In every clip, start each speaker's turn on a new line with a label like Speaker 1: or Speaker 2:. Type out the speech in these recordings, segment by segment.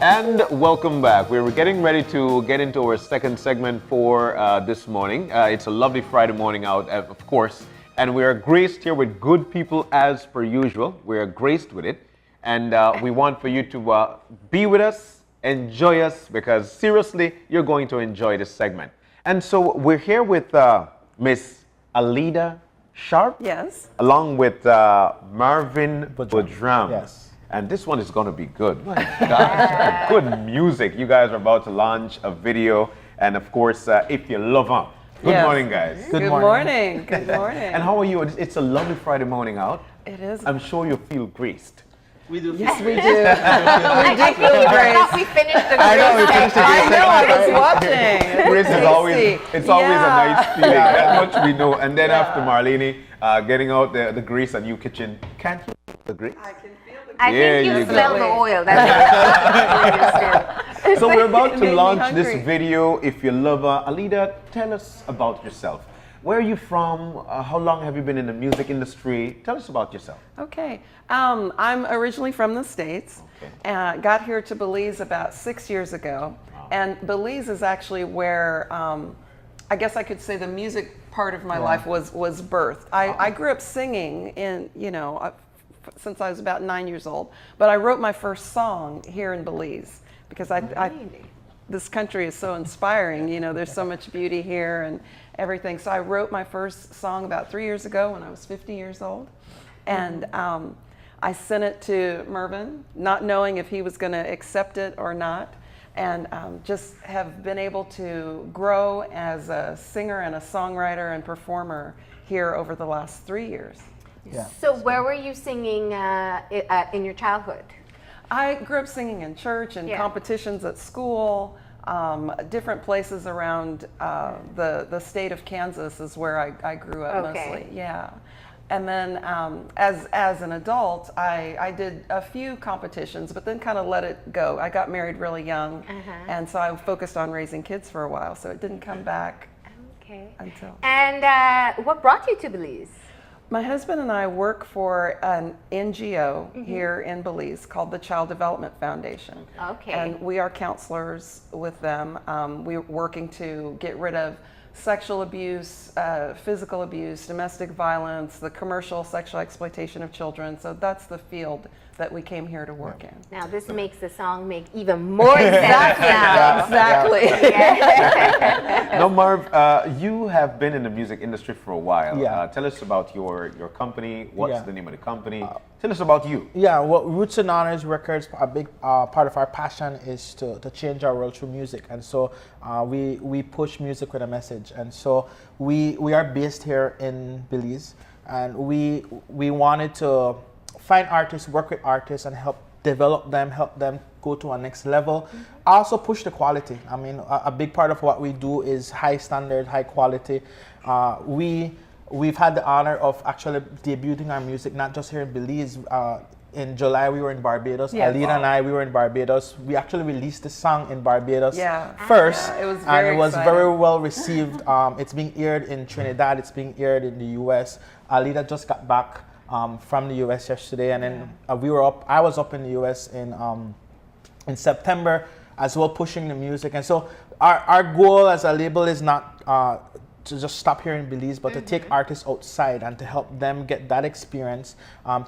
Speaker 1: And welcome back. We're getting ready to get into our second segment for this morning. It's a lovely Friday morning out, of course, and we are graced here with good people as per usual. We are graced with it, and we want for you to be with us, enjoy us, because seriously, you're going to enjoy this segment. And so we're here with Miss Alida Sharp,
Speaker 2: Yes.
Speaker 1: along with Marvin Budram.
Speaker 3: Yes.
Speaker 1: And this one is going to be good. My gosh, good music. You guys are about to launch a video. And of course, If You Love Ah. Good
Speaker 2: Yes.
Speaker 1: morning, guys.
Speaker 2: Good morning. Good morning.
Speaker 1: And how are you? It's a lovely Friday morning out.
Speaker 2: It is.
Speaker 1: I'm sure you feel graced.
Speaker 3: We do.
Speaker 2: Yes, we do.
Speaker 4: I thought we finished the
Speaker 1: I know, we finished the
Speaker 2: I
Speaker 1: grace
Speaker 2: know. I
Speaker 1: segment.
Speaker 2: was watching.
Speaker 1: Grace is always,
Speaker 2: Tasty.
Speaker 1: it's always a
Speaker 2: Yeah.
Speaker 1: nice feeling. That much we know. And then
Speaker 2: Yeah.
Speaker 1: after Marlene, getting out the grease and you kitchen, can't you feel the grease?
Speaker 2: I can feel the
Speaker 4: I
Speaker 1: There
Speaker 4: think you
Speaker 1: you
Speaker 4: smell
Speaker 2: go.
Speaker 4: the oil. That's
Speaker 1: So we're about
Speaker 2: It
Speaker 1: to
Speaker 2: made me
Speaker 1: launch this
Speaker 2: hungry.
Speaker 1: video, If You Love Ah. Alida, tell us about yourself. Where are you from? How long have you been in the music industry? Tell us about yourself.
Speaker 2: Okay. I'm originally from the States.
Speaker 1: Okay.
Speaker 2: Got here to Belize about 6 years ago.
Speaker 1: Wow.
Speaker 2: And Belize is actually where I guess I could say the music part of my life was birthed. I grew up singing since I was about 9 years old. But I wrote my first song here in Belize because this country is so inspiring. You know, there's so much beauty here and everything. So I wrote my first song about 3 years ago when I was 50 years old. And I sent it to Mervyn, not knowing if he was going to accept it or not. And just have been able to grow as a singer and a songwriter and performer here over the last 3 years.
Speaker 3: Yeah.
Speaker 4: So where were you singing in your childhood?
Speaker 2: I grew up singing in church and
Speaker 4: Yeah.
Speaker 2: competitions at school. Different places around the state of Kansas is where I grew up
Speaker 4: Okay.
Speaker 2: mostly. Yeah. And then as an adult, I did a few competitions, but then kind of let it go. I got married really young, and so I focused on raising kids for a while, so it didn't come back
Speaker 4: Okay.
Speaker 2: until.
Speaker 4: And what brought you to Belize?
Speaker 2: My husband and I work for an NGO here in Belize called the Child Development Foundation.
Speaker 4: Okay.
Speaker 2: And we are counselors with them. We're working to get rid of sexual abuse, physical abuse, domestic violence, the commercial sexual exploitation of children. So that's the field that we came here to work in.
Speaker 4: Now this makes the song make even more sense now.
Speaker 2: Exactly.
Speaker 1: Now, Marv, you have been in the music industry for a while.
Speaker 3: Yeah.
Speaker 1: Tell us about your company. What's
Speaker 3: Yeah.
Speaker 1: the name of the company? Tell us about you.
Speaker 3: Yeah, well, Roots and Honors Records, a big part of our passion is to change our world through music. And so we push music with a message. And so we are based here in Belize. And we wanted to find artists, work with artists, and help develop them, help them go to a next level. Also push the quality. I mean, a big part of what we do is high standard, high quality. We've had the honor of actually debuting our music, not just here in Belize. In July, we were in Barbados.
Speaker 2: Yes.
Speaker 3: Alida and I, we were in Barbados. We actually released the song in Barbados
Speaker 2: Yeah.
Speaker 3: first.
Speaker 2: Yeah, it was
Speaker 3: and
Speaker 2: very
Speaker 3: it was
Speaker 2: exciting.
Speaker 3: very well received. It's being aired in Trinidad. It's being aired in the U.S. Alida just got back from the U.S. yesterday, and then I was up in the U.S. in September as well, pushing the music. And so our goal as a label is not to just stop here in Belize, but to take artists outside and to help them get that experience,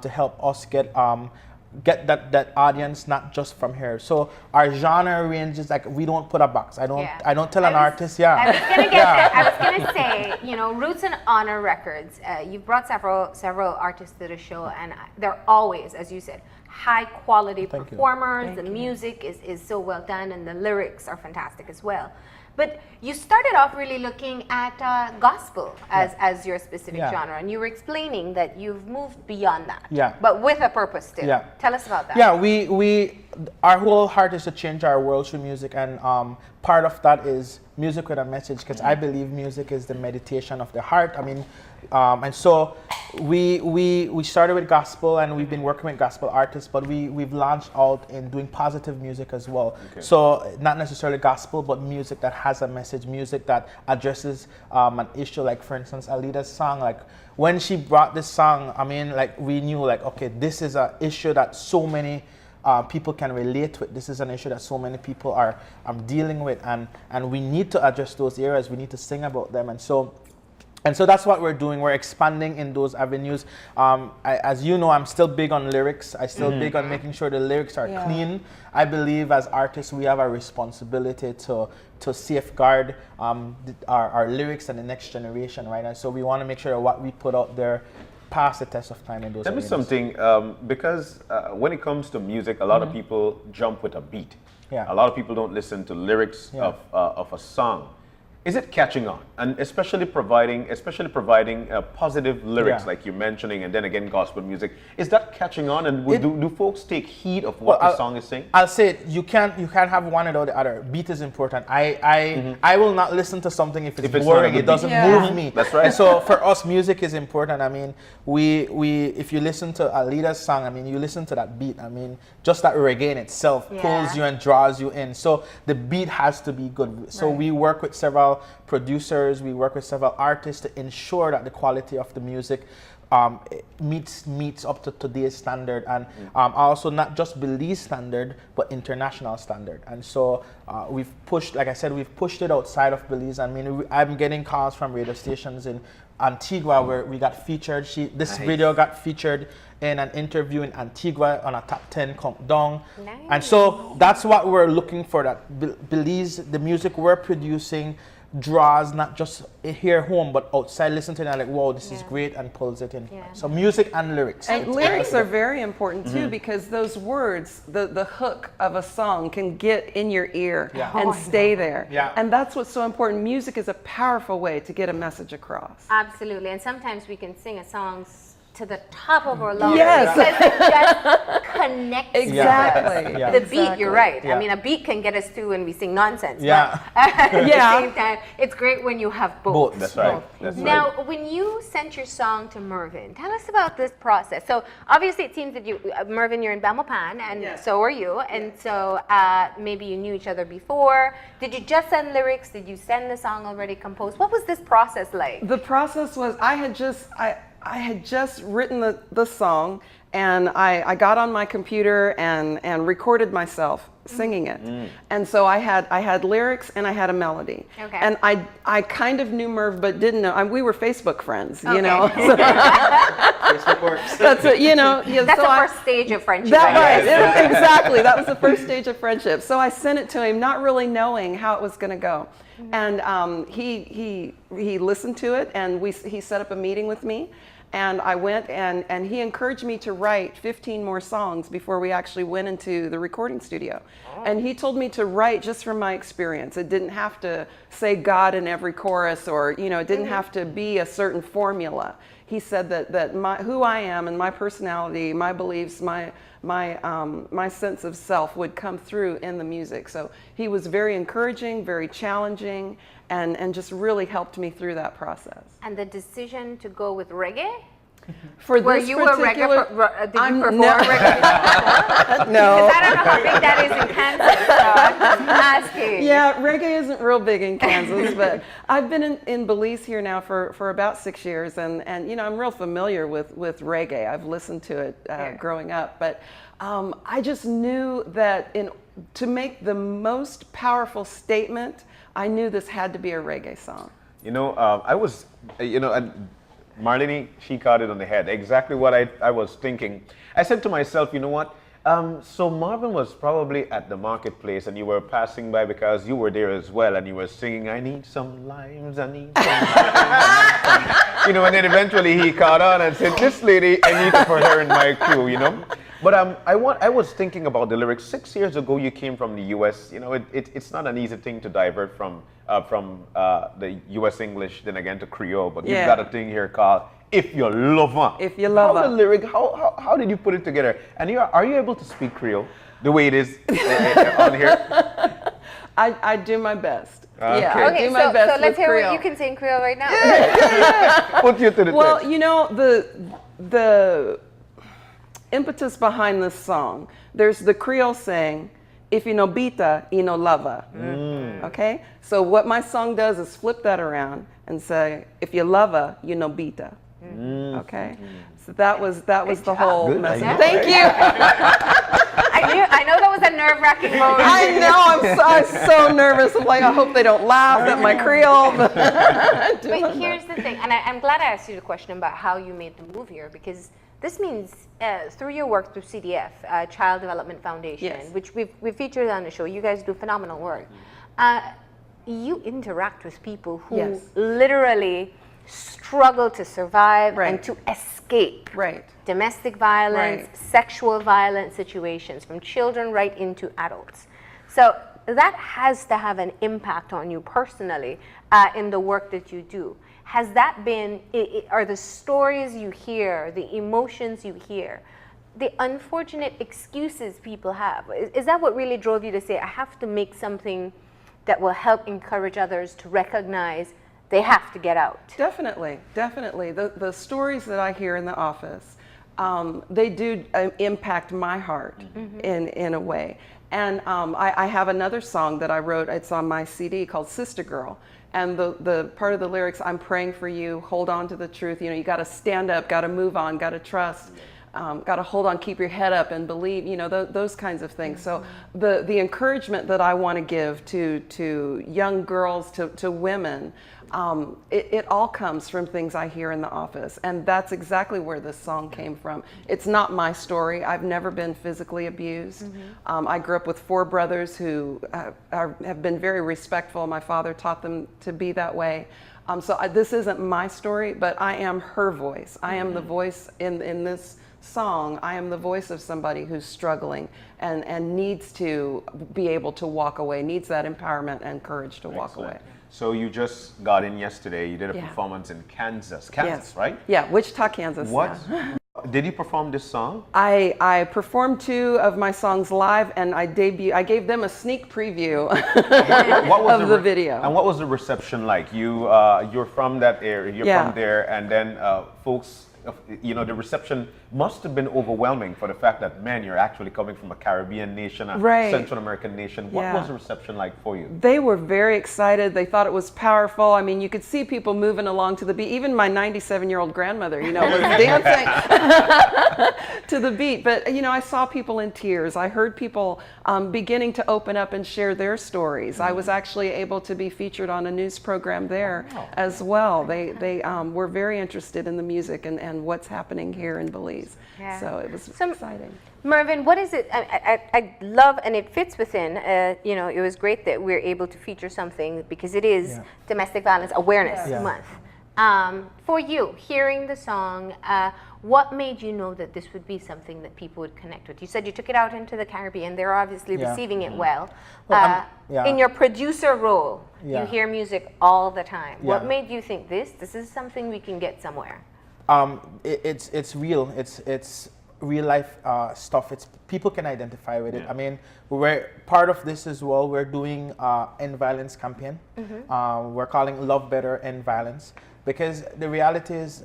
Speaker 3: to help us get that audience, not just from here. So our genre range is like, we don't put a box. I don't tell an artist,
Speaker 4: I was gonna get that. I was gonna say, Roots and Honor Records. You've brought several artists to the show, and they're always, as you said, high quality performers. The music is so well done, and the lyrics are fantastic as well. But you started off really looking at gospel as your specific genre, and you were explaining that you've moved beyond that.
Speaker 3: Yeah.
Speaker 4: But with a purpose still.
Speaker 3: Yeah.
Speaker 4: Tell us about that.
Speaker 3: Yeah, our whole heart is to change our world through music, and part of that is music with a message, because I believe music is the meditation of the heart. I mean, and so we started with gospel, and we've been working with gospel artists, but we've launched out in doing positive music as well. Okay. So not necessarily gospel, but music that has a message, music that addresses an issue. Like, for instance, Alida's song, like when she brought this song, I mean, like we knew, like, okay, this is an issue that so many people can relate to it. This is an issue that so many people are dealing with, and we need to address those areas. We need to sing about them, and so that's what we're doing. We're expanding in those avenues. As you know, I'm still big on lyrics. I still big on making sure the lyrics are clean. I believe as artists we have a responsibility to safeguard our lyrics and the next generation, right? And so we want to make sure that what we put out there pass the test of time in those areas.
Speaker 1: Tell me something, because when it comes to music, a lot of people jump with a beat.
Speaker 3: Yeah.
Speaker 1: A lot of people don't listen to lyrics of a song. Is it catching on? And especially providing positive lyrics like you're mentioning, and then again gospel music. Is that catching on? And do folks take heed of what the song is saying?
Speaker 3: I'll say it. You can't have one without the other. Beat is important. I will not listen to something if it's boring. It doesn't move me.
Speaker 1: That's right.
Speaker 3: And so for us, music is important. I mean, we if you listen to Alida's song, I mean, you listen to that beat. I mean, just that reggae in itself pulls you and draws you in. So the beat has to be good. So we work with several producers, we work with several artists to ensure that the quality of the music meets up to today's standard, and also not just Belize standard but international standard. And so we've pushed, like I said, we've pushed it outside of Belize. I mean, I'm getting calls from radio stations in Antigua where we got featured. This video got featured in an interview in Antigua on a top 10 countdown. Nice. And so that's what we're looking for, that Belize, the music we're producing draws not just here home but outside, listen to it and like, wow, this is great, and pulls it in. So music and lyrics.
Speaker 2: And lyrics are very important too, because those words, the hook of a song can get in your ear and stay there. And that's what's so important. Music is a powerful way to get a message across.
Speaker 4: Absolutely. And sometimes we can sing a song to the top of our lungs.
Speaker 2: Yes.
Speaker 4: Because it just connects.
Speaker 2: Exactly.
Speaker 4: The beat, you're right. I mean, a beat can get us through when we sing nonsense.
Speaker 3: Yeah.
Speaker 4: But at the same time, it's great when you have both.
Speaker 1: That's right. That's
Speaker 4: now, when you sent your song to Mervyn, tell us about this process. So obviously it seems that you, Mervyn, you're in Belmopan, and so are you. And so maybe you knew each other before. Did you just send lyrics? Did you send the song already composed? What was this process like?
Speaker 2: The process was, I had just written the song, and I got on my computer and recorded myself singing it. And so I had lyrics and I had a melody. Okay. And I kind of knew Merv but didn't know. We were Facebook friends, you know. So
Speaker 3: Facebook works.
Speaker 2: That's it, you know.
Speaker 4: That's the first stage of friendship.
Speaker 2: Exactly. That was the first stage of friendship. So I sent it to him, not really knowing how it was going to go. And he listened to it, and he set up a meeting with me. And I went, and he encouraged me to write 15 more songs before we actually went into the recording studio. And he told me to write just from my experience. It didn't have to say God in every chorus, or, you know, it didn't have to be a certain formula. He said that who I am and my personality, my beliefs, my sense of self would come through in the music. So he was very encouraging, very challenging, and just really helped me through that process.
Speaker 4: And the decision to go with reggae?
Speaker 2: For
Speaker 4: Were
Speaker 2: this
Speaker 4: you
Speaker 2: particular,
Speaker 4: a reggae? Did you perform reggae?
Speaker 2: No.
Speaker 4: Because I don't know how big that is in Kansas, so I'm just asking.
Speaker 2: Yeah, reggae isn't real big in Kansas, but I've been in Belize here now for about 6 years, and you know, I'm real familiar with reggae. I've listened to it growing up, but I just knew that to make the most powerful statement, I knew this had to be a reggae song.
Speaker 1: You know, and Marlene, she caught it on the head. Exactly what I was thinking. I said to myself, you know what? So Marvin was probably at the marketplace, and you were passing by because you were there as well, and you were singing, I need some limes, I need some limes. You know, and then eventually he caught on and said, this lady, I need to put her in my crew, you know? But I was thinking about the lyrics. 6 years ago, you came from the U.S. You know, it's not an easy thing to divert from the U.S. English, then again to Creole. But you've got a thing here called "If You Love Ah."
Speaker 2: If You Love Ah.
Speaker 1: The lyric, how did you put it together? And are you able to speak Creole the way it is on here?
Speaker 2: I do my best.
Speaker 1: Okay.
Speaker 2: Yeah, I do my best.
Speaker 4: So let's hear
Speaker 2: Creole.
Speaker 4: what you can say in Creole right now.
Speaker 1: Put you to the
Speaker 2: Well,
Speaker 1: test.
Speaker 2: you know, the impetus behind this song, there's the Creole saying, if you know bita, you know lava. Okay? So what my song does is flip that around and say, if you lava, you know bita. Okay? So that was the whole message. Thank you.
Speaker 4: I know that was a nerve-wracking moment.
Speaker 2: I know. I'm so nervous. I'm like, I hope they don't laugh at my Creole.
Speaker 4: But here's the thing, and I'm glad I asked you the question about how you made the move here, because this means through your work through CDF, Child Development Foundation,
Speaker 2: Yes.
Speaker 4: which we've featured on the show. You guys do phenomenal work. You interact with people who
Speaker 2: Yes.
Speaker 4: literally struggle to survive
Speaker 2: Right.
Speaker 4: and to escape
Speaker 2: Right.
Speaker 4: domestic violence,
Speaker 2: Right.
Speaker 4: sexual violence situations, from children right into adults. So that has to have an impact on you personally in the work that you do. Has that been, are the stories you hear, the emotions you hear, the unfortunate excuses people have, is that what really drove you to say, I have to make something that will help encourage others to recognize they have to get out?
Speaker 2: Definitely, definitely. The stories that I hear in the office, they do impact my heart in a way. And I have another song that I wrote. It's on my CD called Sister Girl. And the part of the lyrics, I'm praying for you, hold on to the truth. You know, you got to stand up, got to move on, got to trust. Got to hold on, keep your head up and believe, you know, those kinds of things. So the encouragement that I want to give to young girls, to women, it all comes from things I hear in the office. And that's exactly where this song came from. It's not my story. I've never been physically abused. I grew up with 4 brothers who have been very respectful. My father taught them to be that way. This isn't my story, but I am her voice. I am the voice in this song. I am the voice of somebody who's struggling and needs to be able to walk away, needs that empowerment and courage to walk away.
Speaker 1: So you just got in yesterday. You did a
Speaker 2: Yeah.
Speaker 1: performance in Kansas,
Speaker 2: Yes.
Speaker 1: right?
Speaker 2: Yeah, Wichita, Kansas.
Speaker 1: What?
Speaker 2: Yeah.
Speaker 1: Did you perform this song?
Speaker 2: I performed 2 of my songs live, and I gave them a sneak preview
Speaker 1: What was
Speaker 2: of the video.
Speaker 1: And what was the reception like? You're from that area. You're
Speaker 2: Yeah.
Speaker 1: from there, and then folks, you know, the reception must have been overwhelming for the fact that, man, you're actually coming from a Caribbean nation, a
Speaker 2: Right.
Speaker 1: Central American nation. What
Speaker 2: Yeah.
Speaker 1: was the reception like for you?
Speaker 2: They were very excited. They thought it was powerful. I mean, you could see people moving along to the beat. Even my 97-year-old grandmother, you know, was dancing to the beat. But, you know, I saw people in tears. I heard people beginning to open up and share their stories. I was actually able to be featured on a news program there as well. They were very interested in the music and what's happening here in Belize.
Speaker 4: Yeah.
Speaker 2: So it was
Speaker 4: So,
Speaker 2: exciting.
Speaker 4: Mervyn, what is it? I love, and it fits within, you know, it was great that we're able to feature something because it is
Speaker 3: Yeah.
Speaker 4: Domestic Violence Awareness
Speaker 3: Yeah.
Speaker 4: Month. For you, hearing the song, what made you know that this would be something that people would connect with? You said you took it out into the Caribbean. They're obviously
Speaker 3: Yeah.
Speaker 4: receiving it well.
Speaker 3: Well, yeah.
Speaker 4: In your producer role,
Speaker 3: Yeah.
Speaker 4: you hear music all the time. What
Speaker 3: Yeah.
Speaker 4: made you think this is something we can get somewhere?
Speaker 3: It's real. It's real life stuff. It's people can identify with it.
Speaker 1: Yeah.
Speaker 3: I mean, we're part of this as well. We're doing end violence campaign. We're calling Love Better End Violence because the reality is,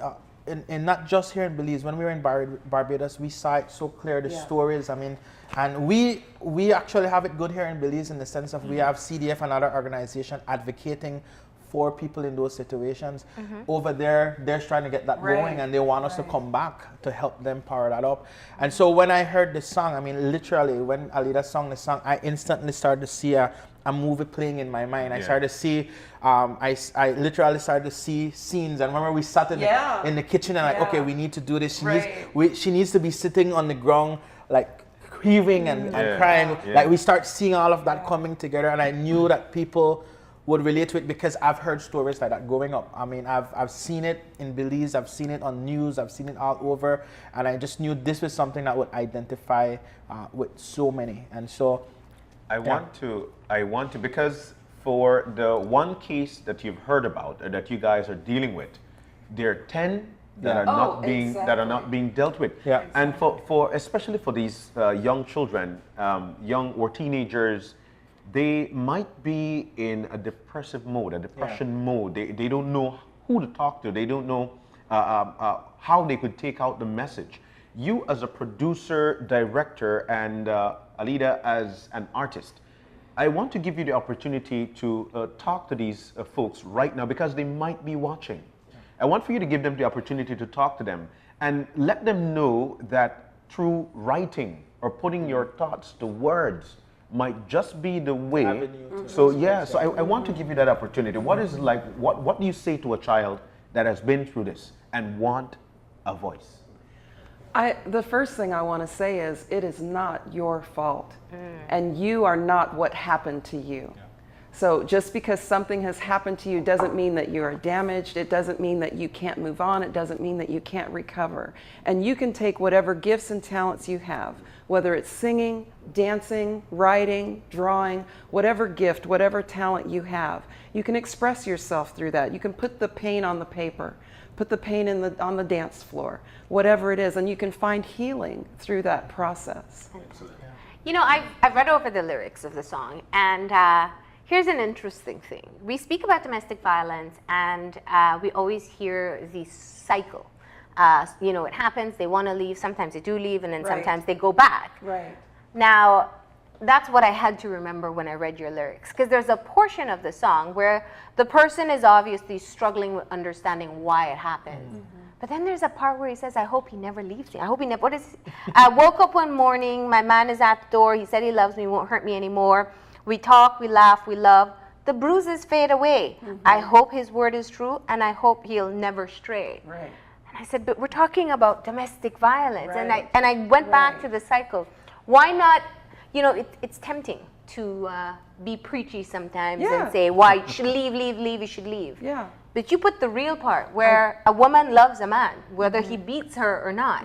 Speaker 3: in not just here in Belize. When we were in Barbados, we saw it so clear. The stories. I mean, and we actually have it good here in Belize in the sense of we have CDF and other organization advocating for people in those situations. Over there, they're trying to get that going, and they want us to come back to help them power that up. And so when I heard this song, I mean, literally, when Alida sang the song, I instantly started to see a movie playing in my mind. I started to see, I literally started to see scenes. And remember, we sat in the kitchen and like, okay, we need to do this. She needs to be sitting on the ground, like heaving and crying. Like we start seeing all of that coming together, and I knew that people would relate to it because I've heard stories like that growing up. I mean, I've seen it in Belize, I've seen it on news, I've seen it all over, and I just knew this was something that would identify with so many. And so
Speaker 1: I want to, because for the one case that you've heard about, that you guys are dealing with, there are 10 that are not being dealt with.
Speaker 3: Yeah.
Speaker 1: And for especially for these young children, young or teenagers, they might be in a depressive mode, a depression mode. They don't know who to talk to. They don't know how they could take out the message. You as a producer, director, and Alida as an artist, I want to give you the opportunity to talk to these folks right now because they might be watching. I want for you to give them the opportunity to talk to them and let them know that through writing or putting your thoughts to words might just be the way.
Speaker 3: Avenue to
Speaker 1: So yeah, so I want to give you that opportunity. What is like, what do you say to a child that has been through this and want a voice?
Speaker 2: The first thing I want to say is it is not your fault, and you are not what happened to you. So just because something has happened to you doesn't mean that you are damaged. It doesn't mean that you can't move on. It doesn't mean that you can't recover. And you can take whatever gifts and talents you have, whether it's singing, dancing, writing, drawing, whatever gift, whatever talent you have, you can express yourself through that. You can put the pain on the paper, put the pain on the dance floor, whatever it is, and you can find healing through that process.
Speaker 4: You know, I've read over the lyrics of the song, and here's an interesting thing. We speak about domestic violence, and we always hear the cycle. You know, it happens, they want to leave, sometimes they do leave, and then sometimes they go back.
Speaker 2: Right.
Speaker 4: Now, that's what I had to remember when I read your lyrics, because there's a portion of the song where the person is obviously struggling with understanding why it happened. But then there's a part where he says, I hope he never leaves me. I hope he never, what is it? I woke up one morning, my man is at the door, he said he loves me, won't hurt me anymore. We talk, we laugh, we love. The bruises fade away. I hope his word is true, and I hope he'll never stray.
Speaker 2: Right.
Speaker 4: And I said, but we're talking about domestic violence.
Speaker 2: Right.
Speaker 4: And I went back to the cycle. Why not, you know, it's tempting to be preachy sometimes and say, why you should leave, you should leave.
Speaker 2: Yeah.
Speaker 4: But you put the real part where a woman loves a man, whether he beats her or not.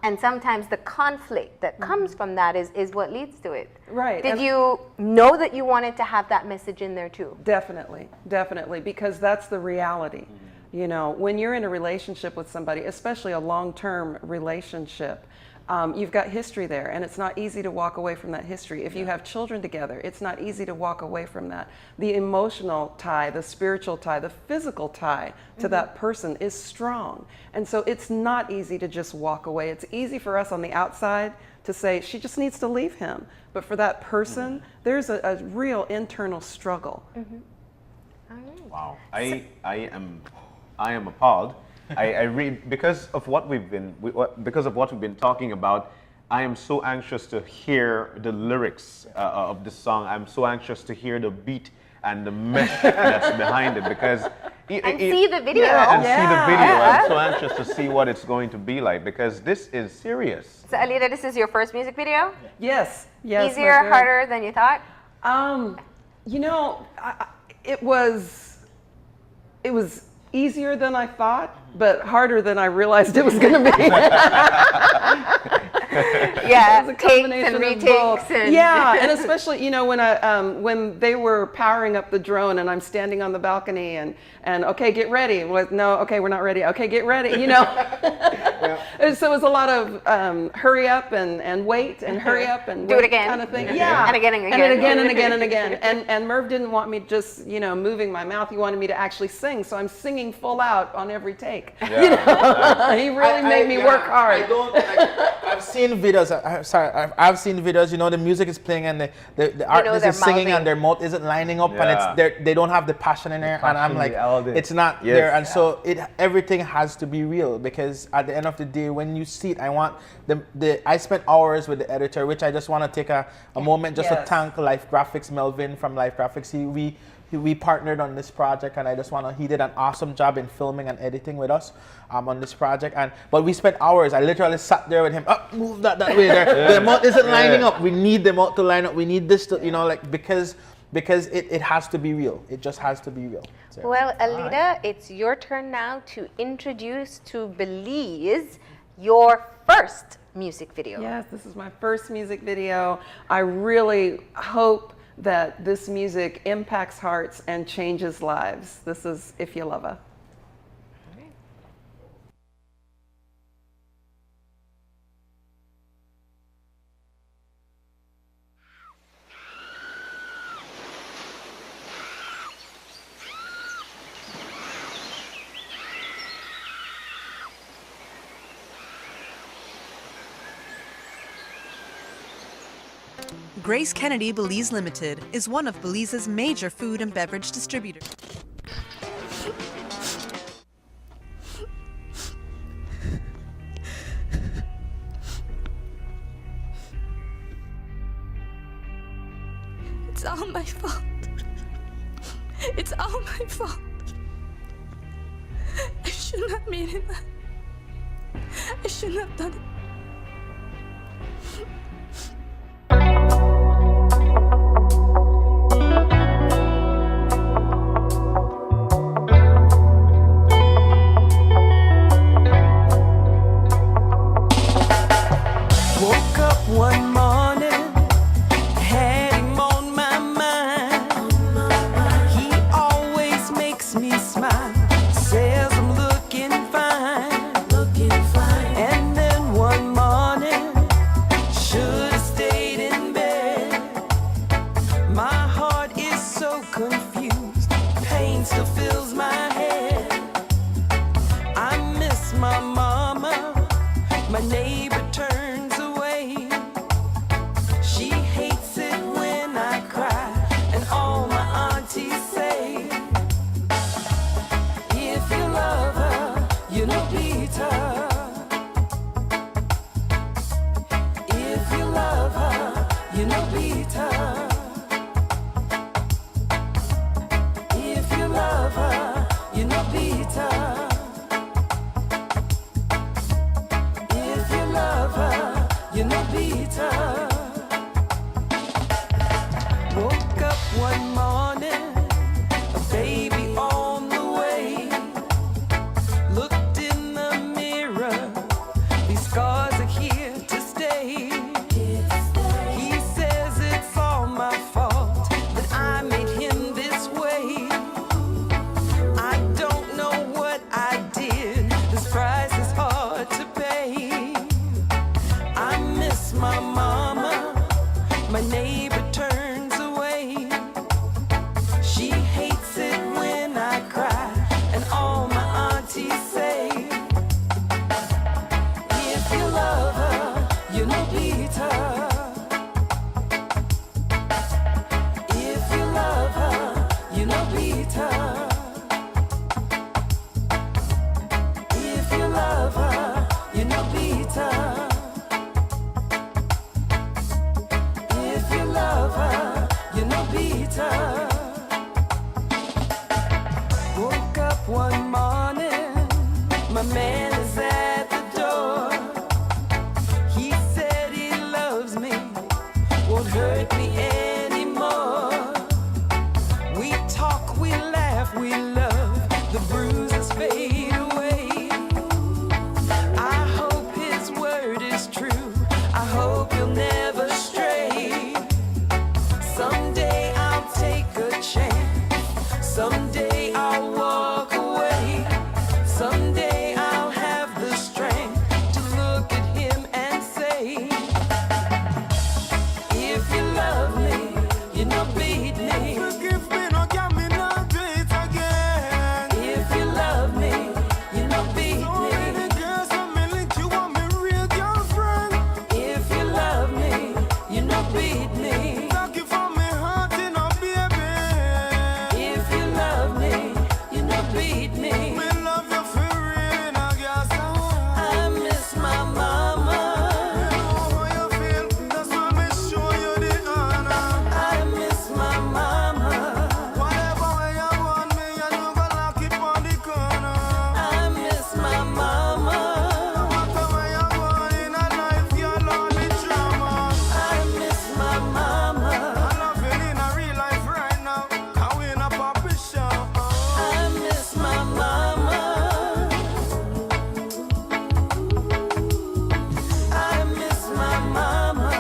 Speaker 4: And sometimes the conflict that comes from that is what leads to it.
Speaker 2: Right.
Speaker 4: Did you know that you wanted to have that message in there too?
Speaker 2: Definitely, definitely, because that's the reality. You know, when you're in a relationship with somebody, especially a long-term relationship, you've got history there, and it's not easy to walk away from that history. If you have children together, it's not easy to walk away from that. The emotional tie, the spiritual tie, the physical tie to that person is strong. And so it's not easy to just walk away. It's easy for us on the outside to say, she just needs to leave him. But for that person, there's a real internal struggle.
Speaker 1: Wow. I am appalled. I read because of what we've been talking about. I am so anxious to hear the lyrics of this song. I'm so anxious to hear the beat and the mesh that's behind it, because
Speaker 4: see the video.
Speaker 1: Yeah, see the video. I'm so anxious to see what it's going to be like, because this is serious.
Speaker 4: So Alida, this is your first music video?
Speaker 2: Yes. Yes.
Speaker 4: Easier, harder than you thought?
Speaker 2: You know, it was easier than I thought, but harder than I realized it was going to be.
Speaker 4: Yeah,
Speaker 2: it was a combination
Speaker 4: and
Speaker 2: of
Speaker 4: retakes
Speaker 2: both.
Speaker 4: and
Speaker 2: Yeah, and especially, you know, when they were powering up the drone and I'm standing on the balcony and okay, get ready. No, okay, we're not ready. Okay, get ready. You know, so it was a lot of hurry up and wait and hurry up and
Speaker 4: do
Speaker 2: wait
Speaker 4: it again
Speaker 2: kind of thing. Yeah,
Speaker 4: and again and again
Speaker 2: and again and again and again. And Merv didn't want me just, you know, moving my mouth. He wanted me to actually sing, so I'm singing full out on every take.
Speaker 1: Yeah.
Speaker 2: You know, he really made me work hard.
Speaker 3: I've seen videos. I've seen videos. You know, the music is playing and the artist is singing and their mouth isn't lining up, and they don't have the passion in there. And I'm like, it's not there. And so everything has to be real, because at the end of the day, when you see it, I want I spent hours with the editor, which I just want to take a moment just to thank Life Graphics, Melvin from Life Graphics. We partnered on this project, and I just he did an awesome job in filming and editing with us on this project. But we spent hours. I literally sat there with him. Move that way there. The mouth isn't lining up. We need the mouth to line up. We need this to, you know, like, because it has to be real. It just has to be real. So,
Speaker 4: well, Alida, it's your turn now to introduce to Belize your first music video.
Speaker 2: Yes, this is my first music video. I really hope that this music impacts hearts and changes lives. This is If You Love Ah.
Speaker 5: Grace Kennedy Belize Limited is one of Belize's major food and beverage distributors.
Speaker 6: all my fault. It's all my fault. I shouldn't have made it that. I shouldn't have done it.
Speaker 7: Woke up one morning, had him on my mind. He always makes me smile, says I'm looking fine. And then one morning, should have stayed in bed. My heart is so confused, pain still fills my head. I miss my mama, my neighbor turns away. She hates it when I cry, and all my aunties say, if you love her, you know beat her. If you love her, you know beat her. If you love her, you know beat her. If you love her, you know beat her. Woke up one morning, a baby on the way. Looked in the mirror, these scars are here to stay. He says it's all my fault that I made him this way. I don't know what I did, this price is hard to pay. I miss my mama, my neighbor turns away. She hates it when I cry, and all my aunties say, if you love her, you know beat her. If you love her, you know beat her. If you love her, you know beat her. If you love her, you know beat her. Woke up one morning, my man is at the door. He said he loves me, won't hurt me anymore. We talk, we laugh, we love, the bruises fade away. I hope his word is true, I hope he'll never stray. Someday I'll take a chance, someday I'll walk away. Someday I'll have the strength to look at him and say, if you love me, you know beat me.
Speaker 8: Forgive me, no get me, no do it again.
Speaker 7: If you love me, you know beat
Speaker 8: So
Speaker 7: me.
Speaker 8: many girls want me like you want me real girlfriend.
Speaker 7: If you love me, you know beat me.
Speaker 8: Talk you from me heart, you know, baby.
Speaker 7: If you love me, you know beat me.
Speaker 8: Me love you for real, no guess
Speaker 7: I miss my mama.
Speaker 8: you know how you feel, that's why me show you the honor.
Speaker 7: I miss my mama.
Speaker 8: Whatever way you want me, you know go lock it on the corner.
Speaker 7: I miss my mama.
Speaker 8: No matter where you go in a life, you love the drama.
Speaker 7: I miss my mama.
Speaker 8: I love you in a real life right now, 'cause we in a puppy show.
Speaker 7: I miss my mama. I miss my mama.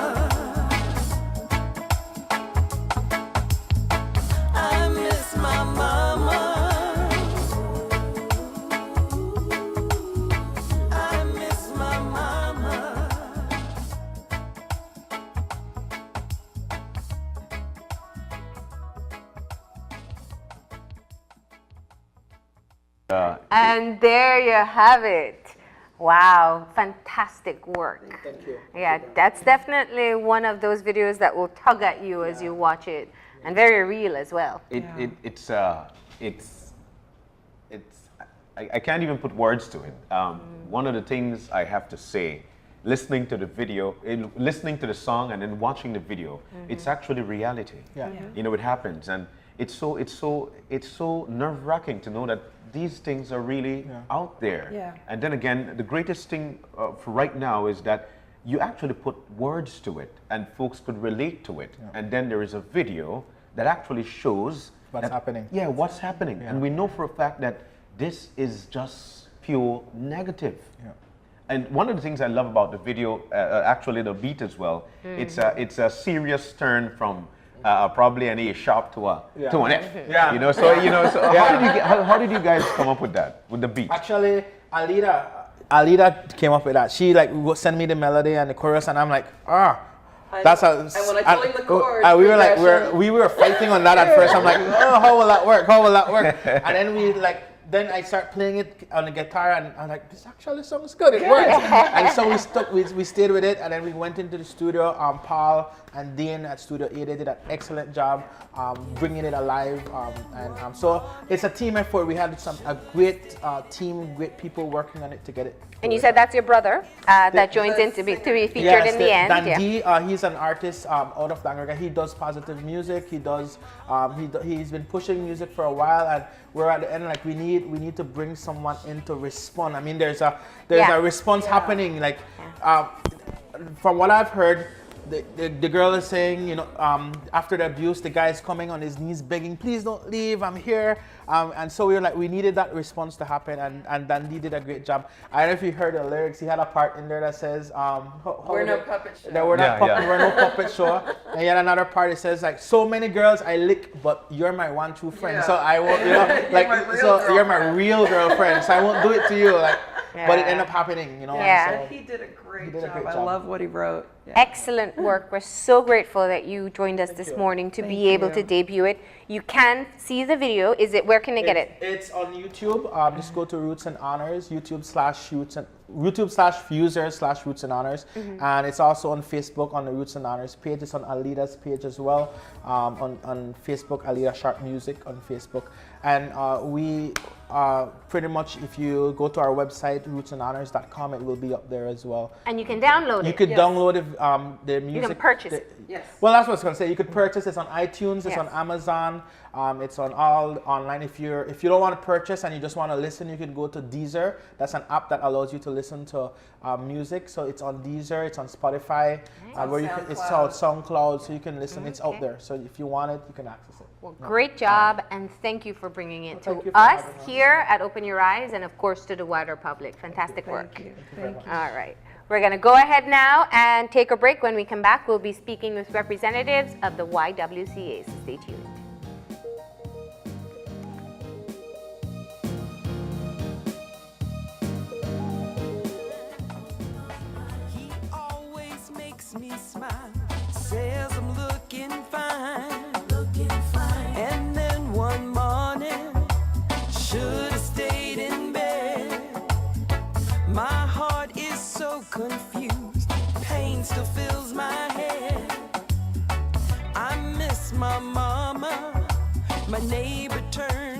Speaker 7: I miss my mama. I miss my mama. And there you have it. Wow, fantastic work.
Speaker 3: Thank you.
Speaker 4: Yeah, that's definitely one of those videos that will tug at you as you watch it, and very real as well.
Speaker 1: It's I can't even put words to it. One of the things I have to say listening to the video, listening to the song, and then watching the video. It's actually reality.
Speaker 3: Yeah.
Speaker 1: You know, it happens, and it's so nerve-wracking to know that these things are really out there.
Speaker 2: Yeah.
Speaker 1: And then again, the greatest thing for right now is that you actually put words to it, and folks could relate to it. And then there is a video that actually shows
Speaker 3: What's happening.
Speaker 1: Yeah, what's happening, and we know for a fact that this is just pure negative.
Speaker 3: Yeah.
Speaker 1: And one of the things I love about the video, actually the beat as well, it's a serious turn from probably an A sharp to an F.
Speaker 3: Yeah.
Speaker 1: You know, so how did you guys come up with that, with the beat?
Speaker 3: Actually, Alida came up with that. She like would send me the melody and the chorus, and I'm like, that's how.
Speaker 2: And when I told him the chords,
Speaker 3: we were like, we were fighting on that at first. I'm like, oh, how will that work? How will that work? And then then I start playing it on the guitar, and I'm like, this actually sounds good. It works. And so we stayed with it, and then we went into the studio. Paul and Dean at Studio A, they did an excellent job bringing it alive. So it's a team effort. We had a great team, great people working on it to get it.
Speaker 4: And you said that's your brother that joins in to be featured in the end.
Speaker 3: Dandy, he's an artist out of Langaga. He does positive music. He does. He's been pushing music for a while, and we're at the end. Like we need to bring someone in to respond. I mean, there's a response happening. Like from what I've heard, the girl is saying, you know, after the abuse, the guy is coming on his knees begging, please don't leave, I'm here. And so we were like, we needed that response to happen, and Dandy did a great job. I don't know if you heard the lyrics, he had a part in there that says,
Speaker 2: we're no puppet show.
Speaker 3: We're no puppet show. And he had another part that says like, so many girls I lick, but you're my one true friend. So I won't, you know, like, you're my real girlfriend, so I won't do it to you. Like, but it ended up happening, you know.
Speaker 4: Yeah.
Speaker 3: So
Speaker 2: He did a great job. I love what he wrote. Yeah.
Speaker 4: Excellent work. We're so grateful that you joined us this morning to be able to debut it. You can see the video. Where can they get it?
Speaker 3: It's on YouTube. Just go to Roots and Honors, YouTube/user/Roots and Honors. And it's also on Facebook on the Roots and Honors page. It's on Alida's page as well. On Facebook, Alida Sharp Music on Facebook. And we pretty much, if you go to our website, rootsandhonors.com, it will be up there as well.
Speaker 4: And you can download it.
Speaker 3: You could download the music.
Speaker 4: You can purchase it.
Speaker 2: Yes.
Speaker 3: Well, that's what I was gonna say. You could purchase. It's on iTunes. It's on Amazon. It's on all online. If you don't want to purchase and you just want to listen, you can go to Deezer. That's an app that allows you to listen to music. So it's on Deezer. It's on Spotify. It's on SoundCloud. So you can listen. It's out there. So if you want it, you can access it.
Speaker 4: Well, great job, and thank you for bringing it to us here at Open Your Eyes, and of course to the wider public. Fantastic work.
Speaker 2: Thank you.
Speaker 4: All right. We're going to go ahead now and take a break. When we come back, we'll be speaking with representatives of the YWCA. So stay tuned.
Speaker 7: He always makes me smile. Says I'm looking fine. And then one morning, should have stayed in bed. My heart is so confused. Pain still fills my head. I miss my mama. My neighbor turned